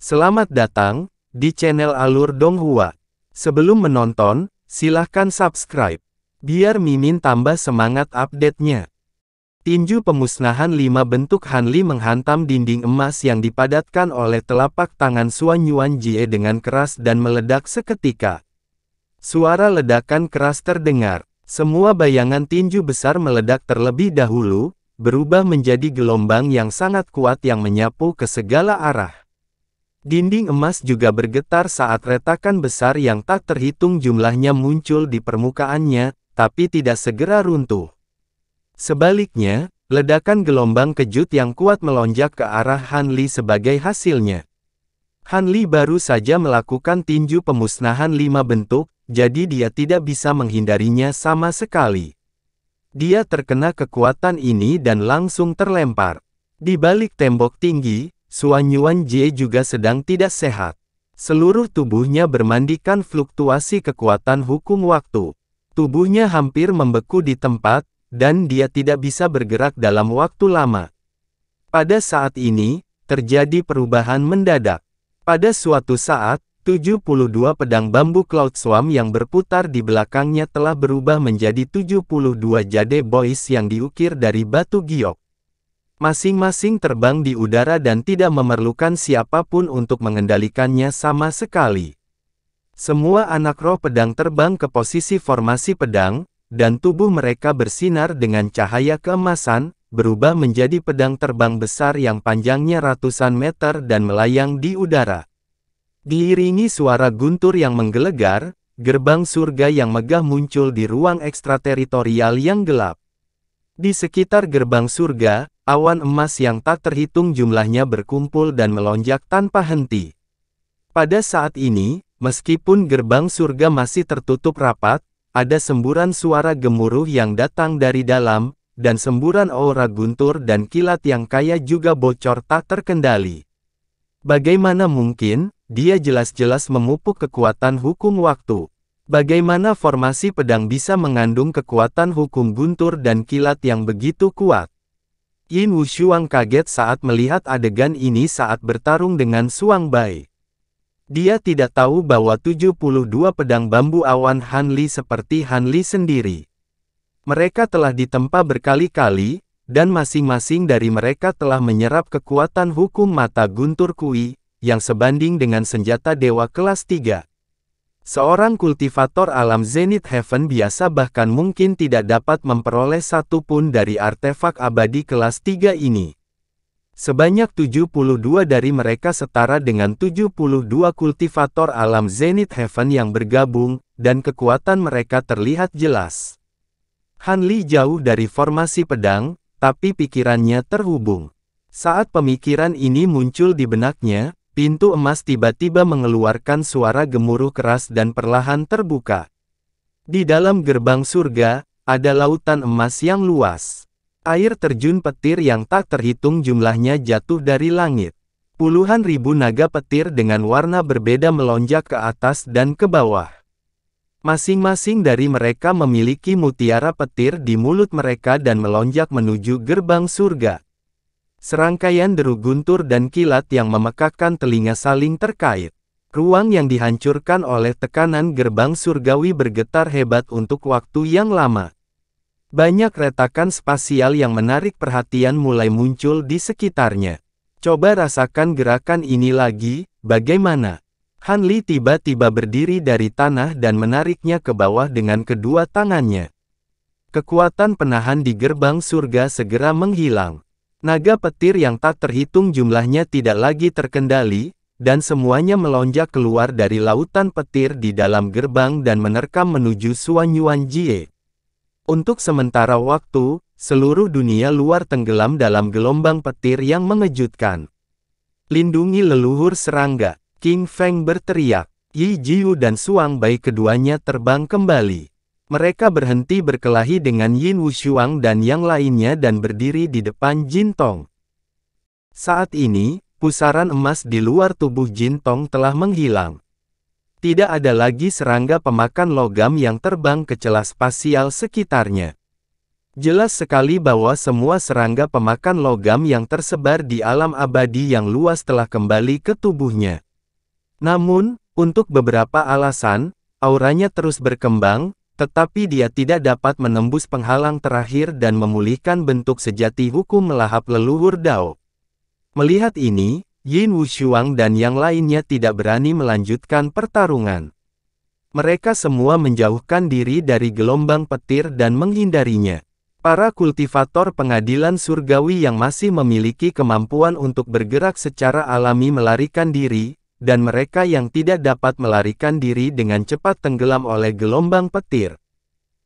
Selamat datang di channel Alur Donghua. Sebelum menonton, silahkan subscribe, biar Mimin tambah semangat update-nya. Tinju pemusnahan 5 bentuk Hanli menghantam dinding emas yang dipadatkan oleh telapak tangan Suan Yuan Jie dengan keras dan meledak seketika. Suara ledakan keras terdengar. Semua bayangan tinju besar meledak terlebih dahulu, berubah menjadi gelombang yang sangat kuat yang menyapu ke segala arah. Dinding emas juga bergetar saat retakan besar yang tak terhitung jumlahnya muncul di permukaannya, tapi tidak segera runtuh. Sebaliknya, ledakan gelombang kejut yang kuat melonjak ke arah Hanli sebagai hasilnya. Hanli baru saja melakukan tinju pemusnahan 5 bentuk, jadi dia tidak bisa menghindarinya sama sekali. Dia terkena kekuatan ini dan langsung terlempar. Di balik tembok tinggi, Suan Yuan Jie juga sedang tidak sehat. Seluruh tubuhnya bermandikan fluktuasi kekuatan hukum waktu. Tubuhnya hampir membeku di tempat, dan dia tidak bisa bergerak dalam waktu lama. Pada saat ini, terjadi perubahan mendadak. Pada suatu saat, 72 pedang bambu Cloud Swarm yang berputar di belakangnya telah berubah menjadi 72 jade boys yang diukir dari batu giok. Masing-masing terbang di udara dan tidak memerlukan siapapun untuk mengendalikannya sama sekali. Semua anak roh pedang terbang ke posisi formasi pedang, dan tubuh mereka bersinar dengan cahaya keemasan, berubah menjadi pedang terbang besar yang panjangnya ratusan meter dan melayang di udara. Diiringi suara guntur yang menggelegar, gerbang surga yang megah muncul di ruang ekstrateritorial yang gelap. Di sekitar gerbang surga, awan emas yang tak terhitung jumlahnya berkumpul dan melonjak tanpa henti. Pada saat ini, meskipun gerbang surga masih tertutup rapat, ada semburan suara gemuruh yang datang dari dalam, dan semburan aura guntur dan kilat yang kaya juga bocor tak terkendali. Bagaimana mungkin? Dia jelas-jelas memupuk kekuatan hukum waktu. Bagaimana formasi pedang bisa mengandung kekuatan hukum guntur dan kilat yang begitu kuat? Yin Wushuang kaget saat melihat adegan ini saat bertarung dengan Suang Bai. Dia tidak tahu bahwa 72 pedang bambu awan Hanli seperti Hanli sendiri. Mereka telah ditempa berkali-kali, dan masing-masing dari mereka telah menyerap kekuatan hukum mata guntur kui, yang sebanding dengan senjata dewa kelas 3. Seorang kultivator alam Zenith Heaven biasa bahkan mungkin tidak dapat memperoleh satu pun dari artefak abadi kelas 3 ini. Sebanyak 72 dari mereka setara dengan 72 kultivator alam Zenith Heaven yang bergabung, dan kekuatan mereka terlihat jelas. Hanli jauh dari formasi pedang, tapi pikirannya terhubung. Saat pemikiran ini muncul di benaknya, pintu emas tiba-tiba mengeluarkan suara gemuruh keras dan perlahan terbuka. Di dalam gerbang surga, ada lautan emas yang luas. Air terjun petir yang tak terhitung jumlahnya jatuh dari langit. Puluhan ribu naga petir dengan warna berbeda melonjak ke atas dan ke bawah. Masing-masing dari mereka memiliki mutiara petir di mulut mereka dan melonjak menuju gerbang surga. Serangkaian deru guntur dan kilat yang memekakkan telinga saling terkait. Ruang yang dihancurkan oleh tekanan gerbang surgawi bergetar hebat untuk waktu yang lama. Banyak retakan spasial yang menarik perhatian mulai muncul di sekitarnya. Coba rasakan gerakan ini lagi, bagaimana? Hanli tiba-tiba berdiri dari tanah dan menariknya ke bawah dengan kedua tangannya. Kekuatan penahan di gerbang surga segera menghilang. Naga petir yang tak terhitung jumlahnya tidak lagi terkendali, dan semuanya melonjak keluar dari lautan petir di dalam gerbang dan menerkam menuju Suan Yuan Jie. Untuk sementara waktu, seluruh dunia luar tenggelam dalam gelombang petir yang mengejutkan. Lindungi leluhur serangga, King Feng berteriak. Yi Jiu dan Suang Bai keduanya terbang kembali. Mereka berhenti berkelahi dengan Yin Wushuang dan yang lainnya dan berdiri di depan Jin Tong. Saat ini, pusaran emas di luar tubuh Jin Tong telah menghilang. Tidak ada lagi serangga pemakan logam yang terbang ke celah spasial sekitarnya. Jelas sekali bahwa semua serangga pemakan logam yang tersebar di alam abadi yang luas telah kembali ke tubuhnya. Namun, untuk beberapa alasan, auranya terus berkembang, tetapi dia tidak dapat menembus penghalang terakhir dan memulihkan bentuk sejati hukum melahap leluhur Dao. Melihat ini, Yin Wushuang dan yang lainnya tidak berani melanjutkan pertarungan. Mereka semua menjauhkan diri dari gelombang petir dan menghindarinya. Para kultivator pengadilan surgawi yang masih memiliki kemampuan untuk bergerak secara alami melarikan diri, dan mereka yang tidak dapat melarikan diri dengan cepat tenggelam oleh gelombang petir.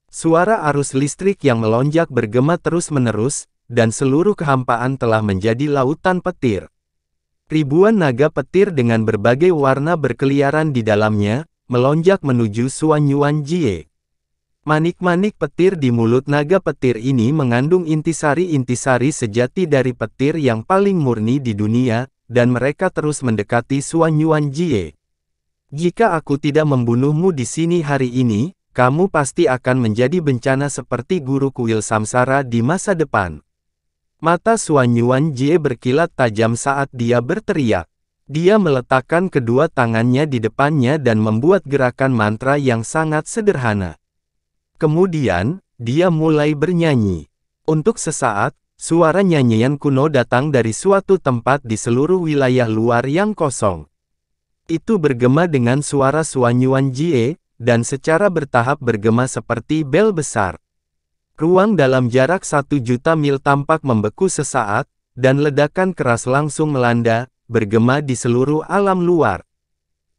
Suara arus listrik yang melonjak bergema terus-menerus, dan seluruh kehampaan telah menjadi lautan petir. Ribuan naga petir dengan berbagai warna berkeliaran di dalamnya, melonjak menuju Suanyuan Jie. Manik-manik petir di mulut naga petir ini mengandung intisari-intisari sejati dari petir yang paling murni di dunia, dan mereka terus mendekati Suanyuan Jie. Jika aku tidak membunuhmu di sini hari ini, kamu pasti akan menjadi bencana seperti guru kuil samsara di masa depan. Mata Suanyuan Jie berkilat tajam saat dia berteriak. Dia meletakkan kedua tangannya di depannya dan membuat gerakan mantra yang sangat sederhana. Kemudian, dia mulai bernyanyi. Untuk sesaat, suara nyanyian kuno datang dari suatu tempat di seluruh wilayah luar yang kosong. Itu bergema dengan suara Suanyuan Jie, dan secara bertahap bergema seperti bel besar. Ruang dalam jarak 1.000.000 mil tampak membeku sesaat, dan ledakan keras langsung melanda, bergema di seluruh alam luar.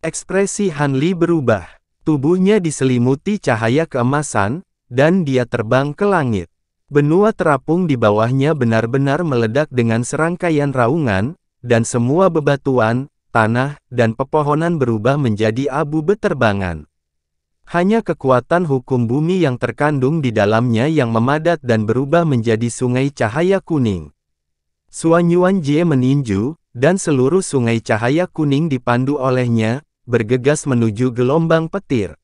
Ekspresi Han Li berubah. Tubuhnya diselimuti cahaya keemasan, dan dia terbang ke langit. Benua terapung di bawahnya benar-benar meledak dengan serangkaian raungan, dan semua bebatuan, tanah, dan pepohonan berubah menjadi abu beterbangan. Hanya kekuatan hukum bumi yang terkandung di dalamnya yang memadat dan berubah menjadi sungai cahaya kuning. Suanyuan Jie meninju, dan seluruh sungai cahaya kuning dipandu olehnya, bergegas menuju gelombang petir.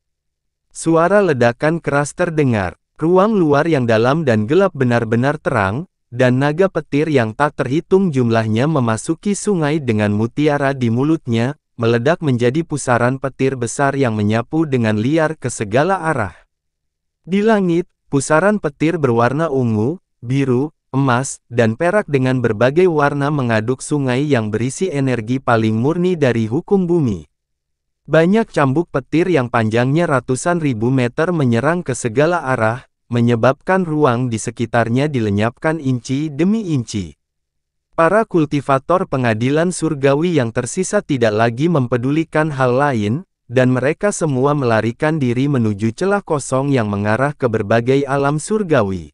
Suara ledakan keras terdengar. Ruang luar yang dalam dan gelap benar-benar terang, dan naga petir yang tak terhitung jumlahnya memasuki sungai dengan mutiara di mulutnya, meledak menjadi pusaran petir besar yang menyapu dengan liar ke segala arah. Di langit, pusaran petir berwarna ungu, biru, emas, dan perak dengan berbagai warna mengaduk sungai yang berisi energi paling murni dari hukum bumi. Banyak cambuk petir yang panjangnya ratusan ribu meter menyerang ke segala arah, menyebabkan ruang di sekitarnya dilenyapkan inci demi inci. Para kultivator pengadilan surgawi yang tersisa tidak lagi mempedulikan hal lain, dan mereka semua melarikan diri menuju celah kosong yang mengarah ke berbagai alam surgawi.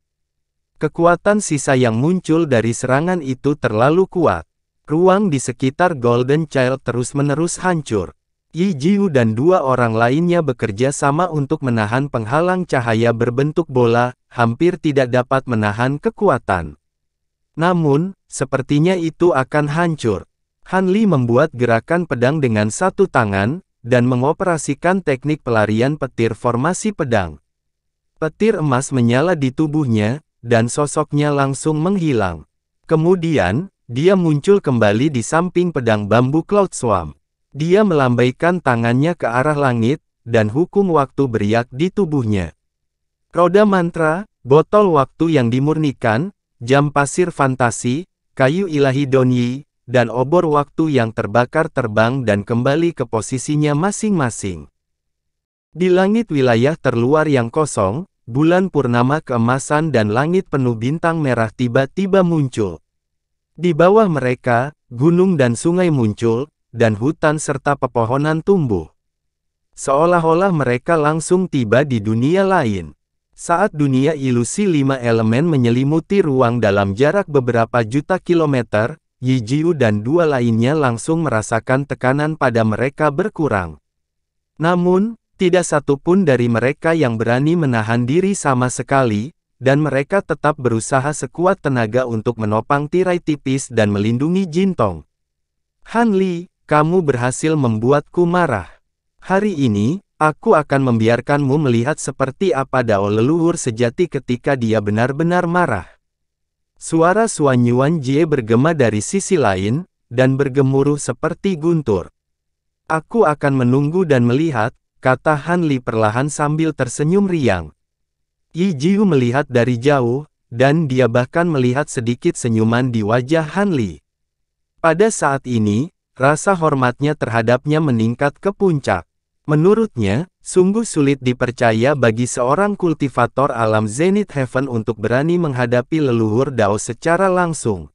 Kekuatan sisa yang muncul dari serangan itu terlalu kuat. Ruang di sekitar Golden Child terus-menerus hancur. Yi Jiu dan dua orang lainnya bekerja sama untuk menahan penghalang cahaya berbentuk bola, hampir tidak dapat menahan kekuatan. Namun, sepertinya itu akan hancur. Han Li membuat gerakan pedang dengan satu tangan, dan mengoperasikan teknik pelarian petir formasi pedang. Petir emas menyala di tubuhnya, dan sosoknya langsung menghilang. Kemudian, dia muncul kembali di samping pedang bambu Cloud Swarm. Dia melambaikan tangannya ke arah langit, dan hukum waktu beriak di tubuhnya. Roda mantra, botol waktu yang dimurnikan, jam pasir fantasi, kayu ilahi Donyi, dan obor waktu yang terbakar terbang dan kembali ke posisinya masing-masing. Di langit wilayah terluar yang kosong, bulan purnama keemasan dan langit penuh bintang merah tiba-tiba muncul. Di bawah mereka, gunung dan sungai muncul, dan hutan serta pepohonan tumbuh. Seolah-olah mereka langsung tiba di dunia lain. Saat dunia ilusi 5 elemen menyelimuti ruang dalam jarak beberapa juta kilometer, Yi Jiu dan dua lainnya langsung merasakan tekanan pada mereka berkurang. Namun, tidak satu pun dari mereka yang berani menahan diri sama sekali, dan mereka tetap berusaha sekuat tenaga untuk menopang tirai tipis dan melindungi Jintong. Han Li, kamu berhasil membuatku marah. Hari ini, Aku akan membiarkanmu melihat seperti apa Dao leluhur sejati ketika dia benar-benar marah. Suara Suan Yuan Jie bergema dari sisi lain, dan bergemuruh seperti guntur. Aku akan menunggu dan melihat, kata Han Li perlahan sambil tersenyum riang. Yi Jiu melihat dari jauh, dan dia bahkan melihat sedikit senyuman di wajah Han Li. Pada saat ini, rasa hormatnya terhadapnya meningkat ke puncak. Menurutnya, sungguh sulit dipercaya bagi seorang kultivator alam Zenith Heaven untuk berani menghadapi leluhur Dao secara langsung.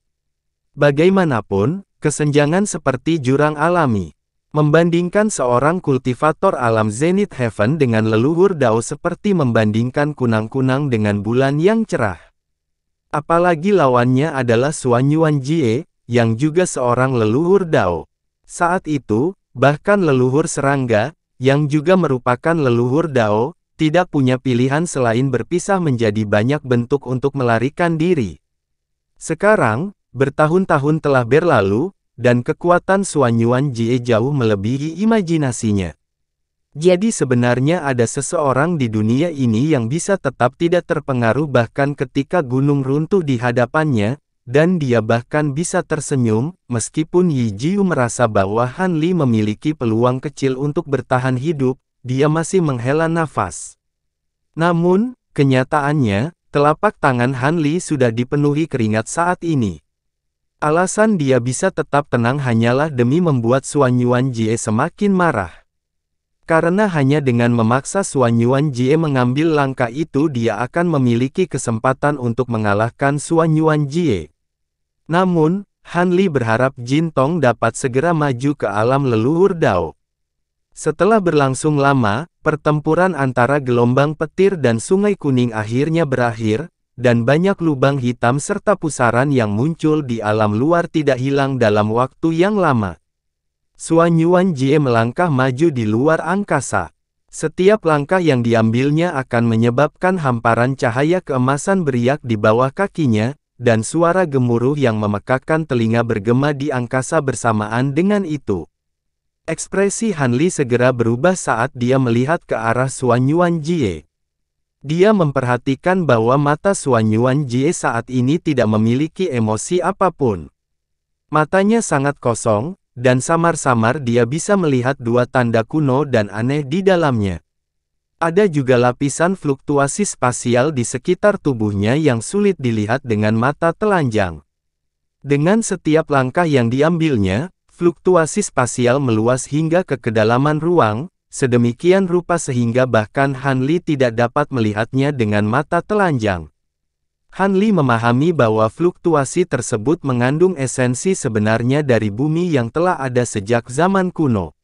Bagaimanapun, kesenjangan seperti jurang alami. Membandingkan seorang kultivator alam Zenith Heaven dengan leluhur Dao seperti membandingkan kunang-kunang dengan bulan yang cerah. Apalagi lawannya adalah Suan Yuan Jie, yang juga seorang leluhur Dao. Saat itu, bahkan leluhur serangga, yang juga merupakan leluhur Dao, tidak punya pilihan selain berpisah menjadi banyak bentuk untuk melarikan diri. Sekarang, bertahun-tahun telah berlalu, dan kekuatan Suan Yuan Jie jauh melebihi imajinasinya. Jadi sebenarnya ada seseorang di dunia ini yang bisa tetap tidak terpengaruh bahkan ketika gunung runtuh di hadapannya, dan dia bahkan bisa tersenyum, meskipun Yi Jiu merasa bahwa Han Li memiliki peluang kecil untuk bertahan hidup, dia masih menghela nafas. Namun, kenyataannya, telapak tangan Han Li sudah dipenuhi keringat saat ini. Alasan dia bisa tetap tenang hanyalah demi membuat Suan Yuan Jie semakin marah. Karena hanya dengan memaksa Suan Yuan Jie mengambil langkah itu dia akan memiliki kesempatan untuk mengalahkan Suan Yuan Jie. Namun, Han Li berharap Jin Tong dapat segera maju ke alam leluhur Dao. Setelah berlangsung lama, pertempuran antara gelombang petir dan sungai kuning akhirnya berakhir, dan banyak lubang hitam serta pusaran yang muncul di alam luar tidak hilang dalam waktu yang lama. Suan Yuan Jie melangkah maju di luar angkasa. Setiap langkah yang diambilnya akan menyebabkan hamparan cahaya keemasan beriak di bawah kakinya, dan suara gemuruh yang memekakkan telinga bergema di angkasa bersamaan dengan itu. Ekspresi Han Li segera berubah saat dia melihat ke arah Suan Yuan Jie. Dia memperhatikan bahwa mata Suan Yuan Jie saat ini tidak memiliki emosi apapun. Matanya sangat kosong, dan samar-samar dia bisa melihat dua tanda kuno dan aneh di dalamnya. Ada juga lapisan fluktuasi spasial di sekitar tubuhnya yang sulit dilihat dengan mata telanjang. Dengan setiap langkah yang diambilnya, fluktuasi spasial meluas hingga ke kedalaman ruang, sedemikian rupa sehingga bahkan Han Li tidak dapat melihatnya dengan mata telanjang. Han Li memahami bahwa fluktuasi tersebut mengandung esensi sebenarnya dari bumi yang telah ada sejak zaman kuno.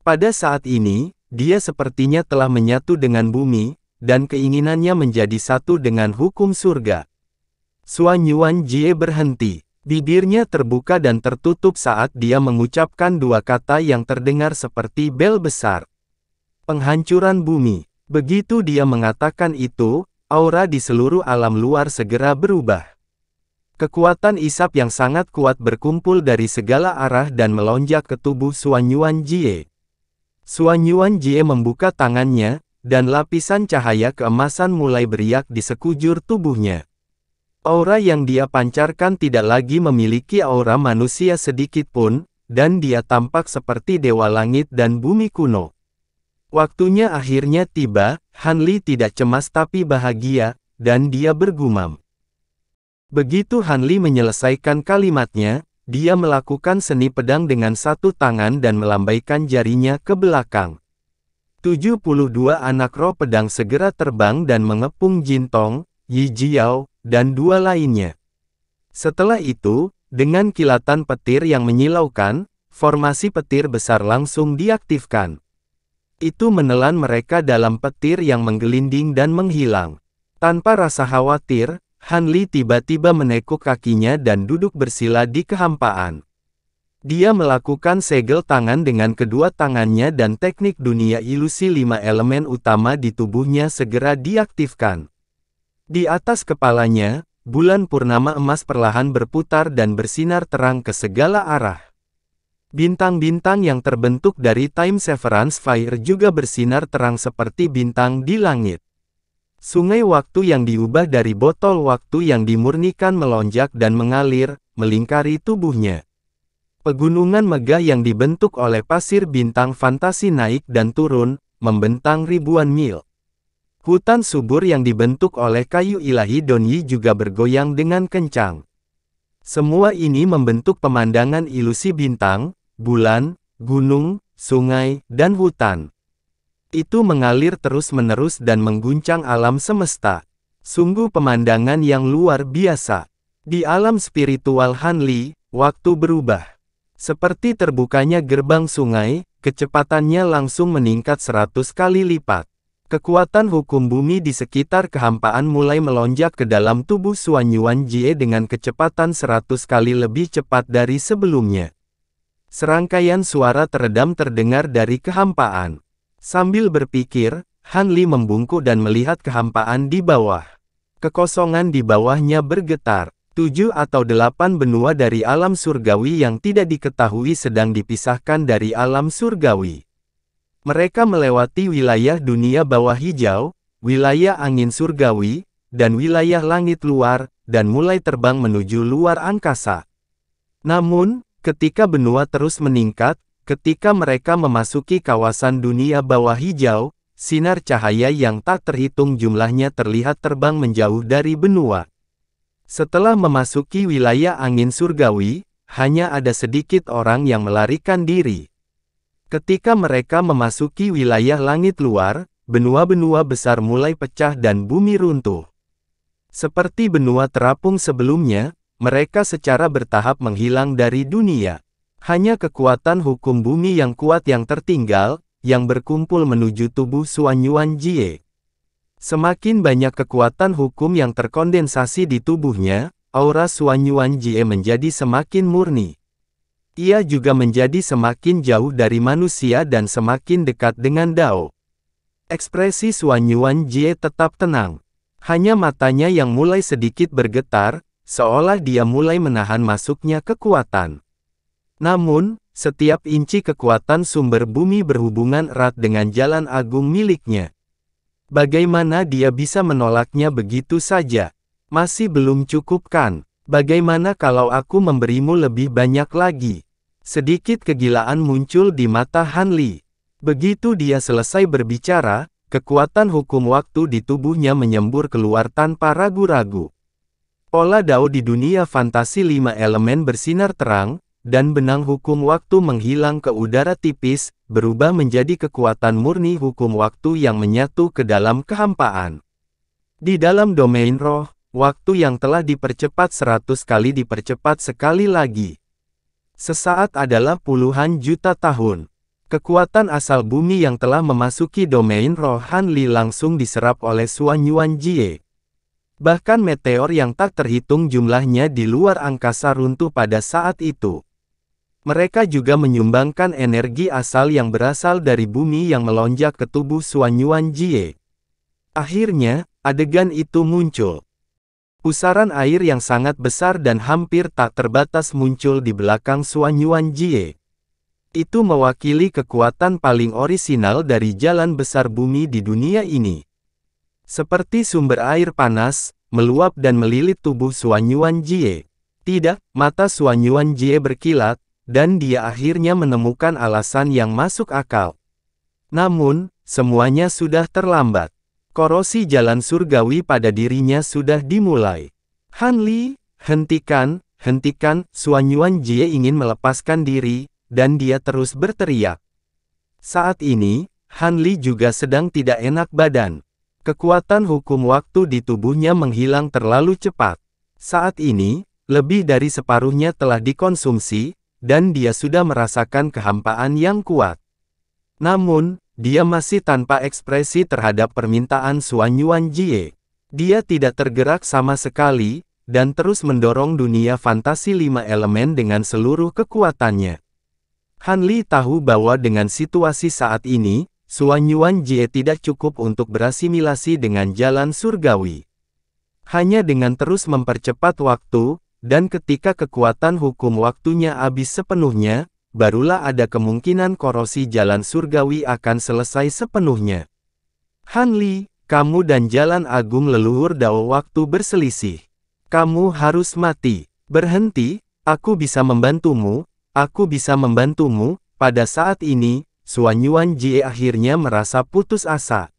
Pada saat ini, dia sepertinya telah menyatu dengan bumi, dan keinginannya menjadi satu dengan hukum surga. Suan Yuan Jie berhenti. Bibirnya terbuka dan tertutup saat dia mengucapkan dua kata yang terdengar seperti bel besar. Penghancuran bumi. Begitu dia mengatakan itu, aura di seluruh alam luar segera berubah. Kekuatan isap yang sangat kuat berkumpul dari segala arah dan melonjak ke tubuh Suan Yuan Jie. Suan Yuan Jie membuka tangannya, dan lapisan cahaya keemasan mulai beriak di sekujur tubuhnya. Aura yang dia pancarkan tidak lagi memiliki aura manusia sedikit pun, dan dia tampak seperti dewa langit dan bumi kuno. Waktunya akhirnya tiba, Han Li tidak cemas tapi bahagia, dan dia bergumam. Begitu Han Li menyelesaikan kalimatnya, dia melakukan seni pedang dengan satu tangan dan melambaikan jarinya ke belakang. 72 anak roh pedang segera terbang dan mengepung Jin Tong, Yi Jiao, dan dua lainnya. Setelah itu, dengan kilatan petir yang menyilaukan, formasi petir besar langsung diaktifkan. Itu menelan mereka dalam petir yang menggelinding dan menghilang. Tanpa rasa khawatir, Han Li tiba-tiba menekuk kakinya dan duduk bersila di kehampaan. Dia melakukan segel tangan dengan kedua tangannya dan teknik dunia ilusi 5 elemen utama di tubuhnya segera diaktifkan. Di atas kepalanya, bulan purnama emas perlahan berputar dan bersinar terang ke segala arah. Bintang-bintang yang terbentuk dari Time Severance Fire juga bersinar terang seperti bintang di langit. Sungai waktu yang diubah dari botol waktu yang dimurnikan melonjak dan mengalir, melingkari tubuhnya. Pegunungan megah yang dibentuk oleh pasir bintang fantasi naik dan turun, membentang ribuan mil. Hutan subur yang dibentuk oleh kayu ilahi Donyi juga bergoyang dengan kencang. Semua ini membentuk pemandangan ilusi bintang, bulan, gunung, sungai, dan hutan. Itu mengalir terus-menerus dan mengguncang alam semesta. Sungguh pemandangan yang luar biasa. Di alam spiritual Hanli, waktu berubah. Seperti terbukanya gerbang sungai, kecepatannya langsung meningkat 100 kali lipat. Kekuatan hukum bumi di sekitar kehampaan mulai melonjak ke dalam tubuh Xuan Yuan Jie dengan kecepatan 100 kali lebih cepat dari sebelumnya. Serangkaian suara teredam terdengar dari kehampaan. Sambil berpikir, Hanli membungkuk dan melihat kehampaan di bawah. Kekosongan di bawahnya bergetar. 7 atau 8 benua dari alam surgawi yang tidak diketahui sedang dipisahkan dari alam surgawi. Mereka melewati wilayah dunia bawah hijau, wilayah angin surgawi, dan wilayah langit luar, dan mulai terbang menuju luar angkasa. Namun, ketika benua terus meningkat, ketika mereka memasuki kawasan dunia bawah hijau, sinar cahaya yang tak terhitung jumlahnya terlihat terbang menjauh dari benua. Setelah memasuki wilayah angin surgawi, hanya ada sedikit orang yang melarikan diri. Ketika mereka memasuki wilayah langit luar, benua-benua besar mulai pecah dan bumi runtuh. Seperti benua terapung sebelumnya, mereka secara bertahap menghilang dari dunia. Hanya kekuatan hukum bumi yang kuat yang tertinggal, yang berkumpul menuju tubuh Xuan Yuan Jie. Semakin banyak kekuatan hukum yang terkondensasi di tubuhnya, aura Xuan Yuan Jie menjadi semakin murni. Ia juga menjadi semakin jauh dari manusia dan semakin dekat dengan Dao. Ekspresi Xuan Yuan Jie tetap tenang. Hanya matanya yang mulai sedikit bergetar, seolah dia mulai menahan masuknya kekuatan. Namun, setiap inci kekuatan sumber bumi berhubungan erat dengan jalan agung miliknya. Bagaimana dia bisa menolaknya begitu saja? Masih belum cukup kan? Bagaimana kalau aku memberimu lebih banyak lagi? Sedikit kegilaan muncul di mata Hanli. Begitu dia selesai berbicara, kekuatan hukum waktu di tubuhnya menyembur keluar tanpa ragu-ragu. Pola Dao di dunia fantasi 5 elemen bersinar terang, dan benang hukum waktu menghilang ke udara tipis, berubah menjadi kekuatan murni hukum waktu yang menyatu ke dalam kehampaan. Di dalam domain roh, waktu yang telah dipercepat 100 kali dipercepat sekali lagi. Sesaat adalah puluhan juta tahun. Kekuatan asal bumi yang telah memasuki domain roh Hanli langsung diserap oleh Xuan Yuan Jie. Bahkan meteor yang tak terhitung jumlahnya di luar angkasa runtuh pada saat itu. Mereka juga menyumbangkan energi asal yang berasal dari bumi yang melonjak ke tubuh Xuan Yuan Jie. Akhirnya, adegan itu muncul. Pusaran air yang sangat besar dan hampir tak terbatas muncul di belakang Xuan Yuan Jie. Itu mewakili kekuatan paling orisinal dari jalan besar bumi di dunia ini. Seperti sumber air panas, meluap dan melilit tubuh Xuan Yuan Jie. Tidak, mata Xuan Yuan Jie berkilat, dan dia akhirnya menemukan alasan yang masuk akal. Namun, semuanya sudah terlambat. Korosi jalan surgawi pada dirinya sudah dimulai. Hanli, hentikan, hentikan, Xuan Yuan Jie ingin melepaskan diri, dan dia terus berteriak. Saat ini, Hanli juga sedang tidak enak badan. Kekuatan hukum waktu di tubuhnya menghilang terlalu cepat. Saat ini, lebih dari separuhnya telah dikonsumsi, dan dia sudah merasakan kehampaan yang kuat. Namun, dia masih tanpa ekspresi terhadap permintaan Xuan Yuan Jie. Dia tidak tergerak sama sekali, dan terus mendorong dunia fantasi 5 elemen dengan seluruh kekuatannya. Hanli tahu bahwa dengan situasi saat ini, Xuan Yuan Jie tidak cukup untuk berasimilasi dengan jalan surgawi. Hanya dengan terus mempercepat waktu, dan ketika kekuatan hukum waktunya habis sepenuhnya, barulah ada kemungkinan korosi jalan surgawi akan selesai sepenuhnya. Han Li, kamu dan jalan agung leluhur Dao waktu berselisih. Kamu harus mati. Berhenti, aku bisa membantumu, aku bisa membantumu. Pada saat ini, Suan Yuan Jie akhirnya merasa putus asa.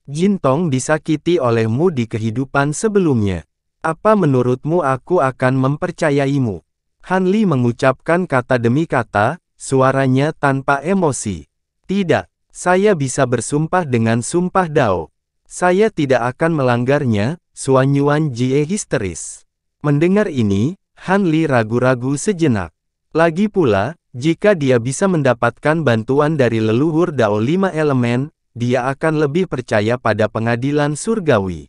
Jin Tong disakiti olehmu di kehidupan sebelumnya. Apa menurutmu aku akan mempercayaimu? Han Li mengucapkan kata demi kata, suaranya tanpa emosi. Tidak, saya bisa bersumpah dengan sumpah Dao. Saya tidak akan melanggarnya. Suan Yuan Jie histeris. Mendengar ini, Han Li ragu-ragu sejenak. Lagi pula, jika dia bisa mendapatkan bantuan dari leluhur Dao 5 elemen, dia akan lebih percaya pada pengadilan surgawi.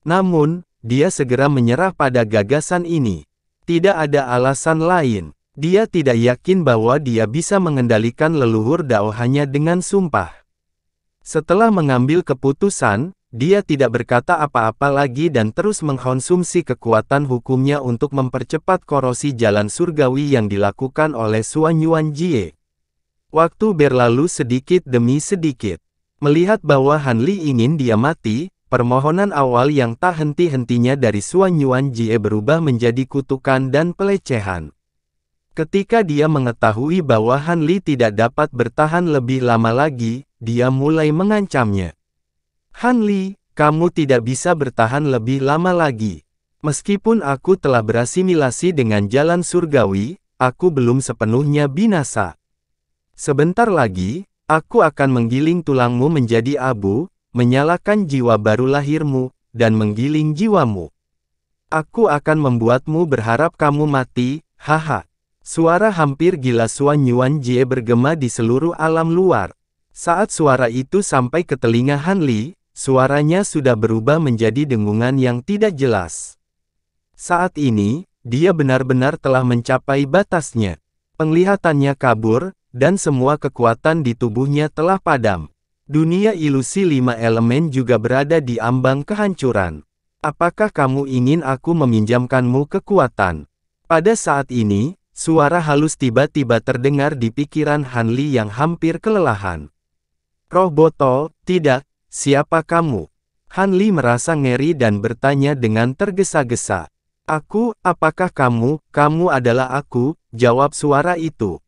Namun, dia segera menyerah pada gagasan ini. Tidak ada alasan lain. Dia tidak yakin bahwa dia bisa mengendalikan leluhur Dao hanya dengan sumpah. Setelah mengambil keputusan, dia tidak berkata apa-apa lagi dan terus mengkonsumsi kekuatan hukumnya untuk mempercepat korosi jalan surgawi yang dilakukan oleh Suan Yuan Jie. Waktu berlalu sedikit demi sedikit. Melihat bahwa Han Li ingin dia mati, permohonan awal yang tak henti-hentinya dari Suan Yuan Jie berubah menjadi kutukan dan pelecehan. Ketika dia mengetahui bahwa Han Li tidak dapat bertahan lebih lama lagi, dia mulai mengancamnya. Han Li, kamu tidak bisa bertahan lebih lama lagi. Meskipun aku telah berasimilasi dengan jalan surgawi, aku belum sepenuhnya binasa. Sebentar lagi, aku akan menggiling tulangmu menjadi abu, menyalakan jiwa baru lahirmu, dan menggiling jiwamu. Aku akan membuatmu berharap kamu mati, haha. Suara hampir gila Suan Yuan Jie bergema di seluruh alam luar. Saat suara itu sampai ke telinga Han Li, suaranya sudah berubah menjadi dengungan yang tidak jelas. Saat ini, dia benar-benar telah mencapai batasnya. Penglihatannya kabur, dan semua kekuatan di tubuhnya telah padam. Dunia ilusi 5 elemen juga berada di ambang kehancuran. Apakah kamu ingin aku meminjamkanmu kekuatan? Pada saat ini, suara halus tiba-tiba terdengar di pikiran Han Li yang hampir kelelahan. Roh botol, tidak, siapa kamu? Han Li merasa ngeri dan bertanya dengan tergesa-gesa. Aku, apakah kamu adalah aku, jawab suara itu.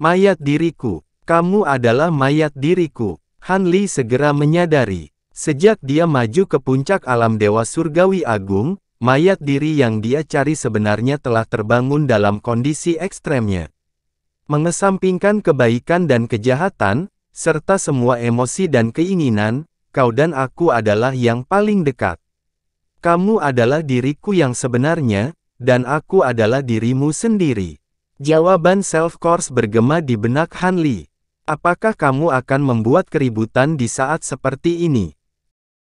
Mayat diriku, kamu adalah mayat diriku. Han Li segera menyadari. Sejak dia maju ke puncak alam Dewa Surgawi Agung, mayat diri yang dia cari sebenarnya telah terbangun dalam kondisi ekstremnya. Mengesampingkan kebaikan dan kejahatan, serta semua emosi dan keinginan, kau dan aku adalah yang paling dekat. Kamu adalah diriku yang sebenarnya, dan aku adalah dirimu sendiri. Jawaban self-course bergema di benak Han Li. Apakah kamu akan membuat keributan di saat seperti ini?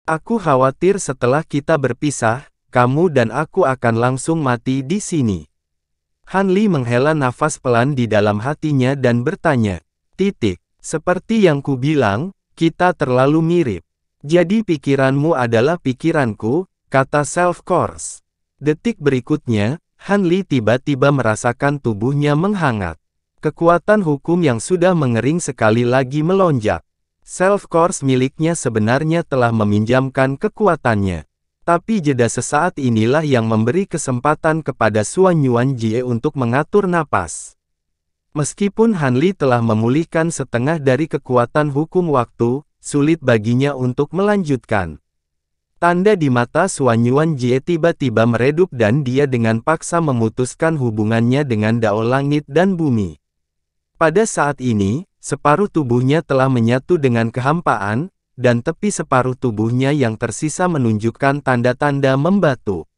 Aku khawatir setelah kita berpisah, kamu dan aku akan langsung mati di sini. Han Li menghela nafas pelan di dalam hatinya dan bertanya. Seperti yang ku bilang, kita terlalu mirip. Jadi pikiranmu adalah pikiranku, kata self-course. Detik berikutnya, Han Li tiba-tiba merasakan tubuhnya menghangat. Kekuatan hukum yang sudah mengering sekali lagi melonjak. Self-course miliknya sebenarnya telah meminjamkan kekuatannya. Tapi jeda sesaat inilah yang memberi kesempatan kepada Suan Yuan Jie untuk mengatur napas. Meskipun Han Li telah memulihkan setengah dari kekuatan hukum waktu, sulit baginya untuk melanjutkan. Tanda di mata Suan Yuan Jie tiba-tiba meredup dan dia dengan paksa memutuskan hubungannya dengan Dao Langit dan Bumi. Pada saat ini, separuh tubuhnya telah menyatu dengan kehampaan, dan tepi separuh tubuhnya yang tersisa menunjukkan tanda-tanda membatu.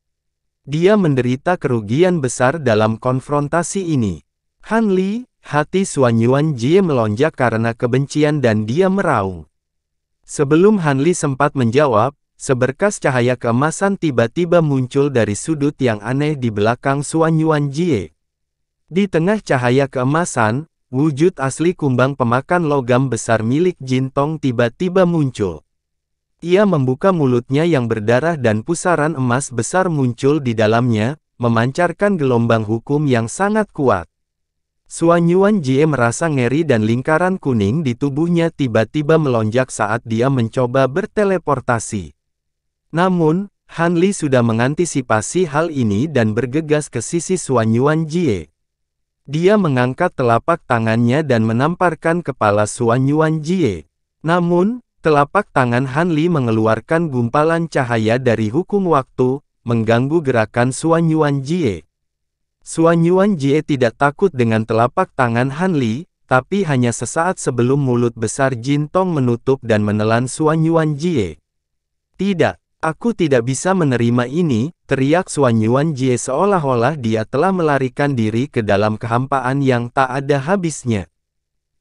Dia menderita kerugian besar dalam konfrontasi ini. Han Li, hati Suan Yuan Jie melonjak karena kebencian dan dia meraung. Sebelum Han Li sempat menjawab, seberkas cahaya keemasan tiba-tiba muncul dari sudut yang aneh di belakang Suan Yuan Jie. Di tengah cahaya keemasan, wujud asli kumbang pemakan logam besar milik Jin Tong tiba-tiba muncul. Ia membuka mulutnya yang berdarah dan pusaran emas besar muncul di dalamnya, memancarkan gelombang hukum yang sangat kuat. Suanyuan Jie merasa ngeri dan lingkaran kuning di tubuhnya tiba-tiba melonjak saat dia mencoba berteleportasi. Namun, Han Li sudah mengantisipasi hal ini dan bergegas ke sisi Suanyuan Jie. Dia mengangkat telapak tangannya dan menamparkan kepala Suanyuan Jie. Namun, telapak tangan Han Li mengeluarkan gumpalan cahaya dari hukum waktu, mengganggu gerakan Suanyuan Jie. Suanyuan Jie tidak takut dengan telapak tangan Han Li, tapi hanya sesaat sebelum mulut besar Jin Tong menutup dan menelan Suanyuan Jie. "Tidak, aku tidak bisa menerima ini," teriak Suanyuan Jie seolah-olah dia telah melarikan diri ke dalam kehampaan yang tak ada habisnya.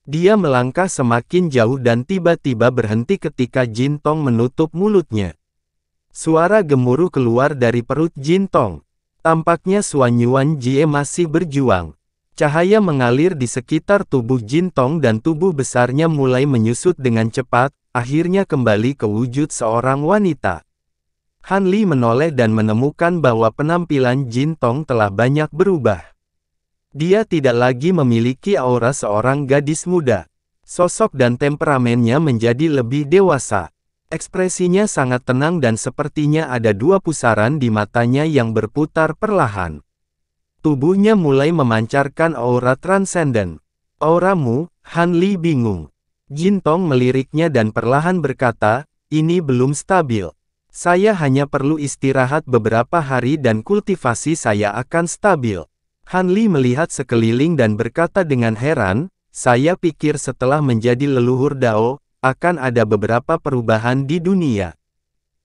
Dia melangkah semakin jauh dan tiba-tiba berhenti ketika Jin Tong menutup mulutnya. Suara gemuruh keluar dari perut Jin Tong. Tampaknya Suanyuan Jie masih berjuang. Cahaya mengalir di sekitar tubuh Jin Tong dan tubuh besarnya mulai menyusut dengan cepat, akhirnya kembali ke wujud seorang wanita. Han Li menoleh dan menemukan bahwa penampilan Jin Tong telah banyak berubah. Dia tidak lagi memiliki aura seorang gadis muda. Sosok dan temperamennya menjadi lebih dewasa. Ekspresinya sangat tenang dan sepertinya ada dua pusaran di matanya yang berputar perlahan. Tubuhnya mulai memancarkan aura transenden. "Auramu?" Han Li bingung. Jin Tong meliriknya dan perlahan berkata, "Ini belum stabil. Saya hanya perlu istirahat beberapa hari dan kultivasi saya akan stabil." Han Li melihat sekeliling dan berkata dengan heran, "Saya pikir setelah menjadi leluhur Dao, akan ada beberapa perubahan di dunia.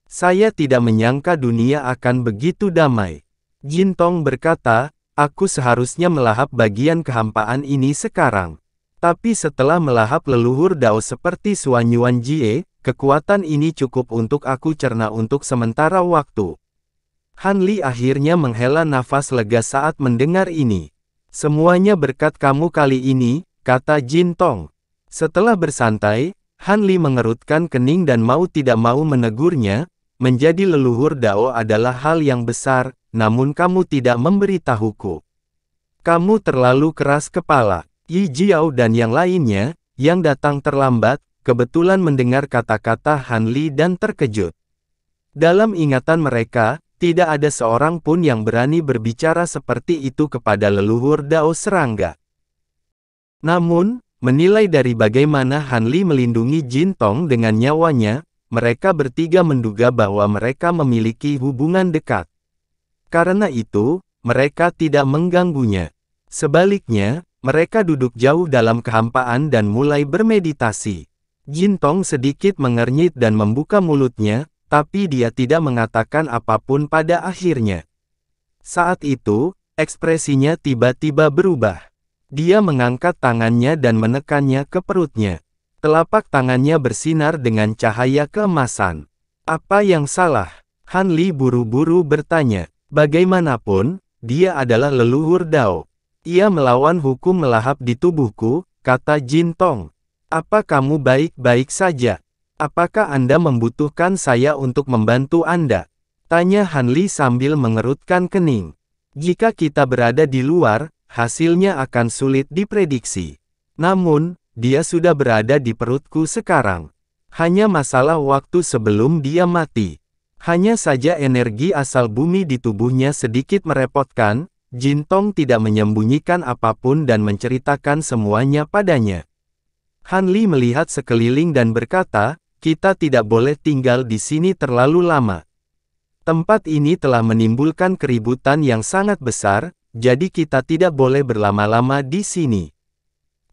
Saya tidak menyangka dunia akan begitu damai." Jin Tong berkata, "Aku seharusnya melahap bagian kehampaan ini sekarang. Tapi setelah melahap leluhur Dao seperti Suanyuan Jie, kekuatan ini cukup untuk aku cerna untuk sementara waktu." Han Li akhirnya menghela nafas lega saat mendengar ini. "Semuanya berkat kamu kali ini," kata Jin Tong. Setelah bersantai, Han Li mengerutkan kening dan mau tidak mau menegurnya, "Menjadi leluhur Dao adalah hal yang besar, namun kamu tidak memberitahuku. Kamu terlalu keras kepala." Yi Jiao dan yang lainnya, yang datang terlambat, kebetulan mendengar kata-kata Han Li dan terkejut. Dalam ingatan mereka, tidak ada seorang pun yang berani berbicara seperti itu kepada leluhur Dao serangga. Namun, menilai dari bagaimana Han Li melindungi Jin Tong dengan nyawanya, mereka bertiga menduga bahwa mereka memiliki hubungan dekat. Karena itu, mereka tidak mengganggunya. Sebaliknya, mereka duduk jauh dalam kehampaan dan mulai bermeditasi. Jin Tong sedikit mengernyit dan membuka mulutnya, tapi dia tidak mengatakan apapun pada akhirnya. Saat itu, ekspresinya tiba-tiba berubah. Dia mengangkat tangannya dan menekannya ke perutnya. Telapak tangannya bersinar dengan cahaya keemasan. "Apa yang salah?" Han Li buru-buru bertanya. "Bagaimanapun, dia adalah leluhur Dao. Ia melawan hukum melahap di tubuhku," kata Jin Tong. "Apa kamu baik-baik saja? Apakah Anda membutuhkan saya untuk membantu Anda?" tanya Han Li sambil mengerutkan kening. "Jika kita berada di luar, hasilnya akan sulit diprediksi. Namun, dia sudah berada di perutku sekarang. Hanya masalah waktu sebelum dia mati." Hanya saja energi asal bumi di tubuhnya sedikit merepotkan. Jin Tong tidak menyembunyikan apapun dan menceritakan semuanya padanya. Han Li melihat sekeliling dan berkata, "Kita tidak boleh tinggal di sini terlalu lama. Tempat ini telah menimbulkan keributan yang sangat besar, jadi kita tidak boleh berlama-lama di sini.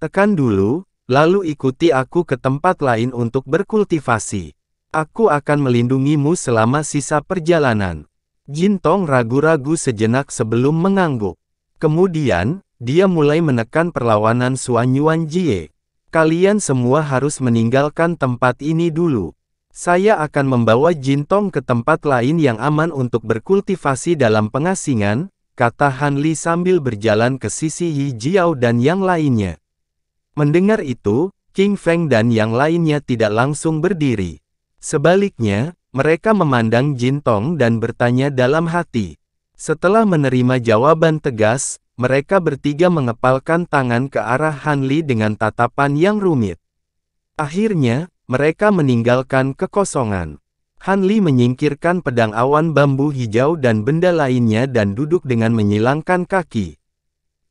Tekan dulu, lalu ikuti aku ke tempat lain untuk berkultivasi. Aku akan melindungimu selama sisa perjalanan." Jin Tong ragu-ragu sejenak sebelum mengangguk. Kemudian, dia mulai menekan perlawanan Suanyuan Jie. "Kalian semua harus meninggalkan tempat ini dulu. Saya akan membawa Jin Tong ke tempat lain yang aman untuk berkultivasi dalam pengasingan," kata Han Li sambil berjalan ke sisi Yi Jiao dan yang lainnya. Mendengar itu, King Feng dan yang lainnya tidak langsung berdiri. Sebaliknya, mereka memandang Jin Tong dan bertanya dalam hati. Setelah menerima jawaban tegas, mereka bertiga mengepalkan tangan ke arah Han Li dengan tatapan yang rumit. Akhirnya, mereka meninggalkan kekosongan. Han Li menyingkirkan pedang awan bambu hijau dan benda lainnya dan duduk dengan menyilangkan kaki.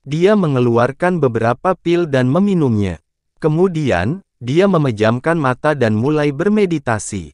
Dia mengeluarkan beberapa pil dan meminumnya. Kemudian, dia memejamkan mata dan mulai bermeditasi.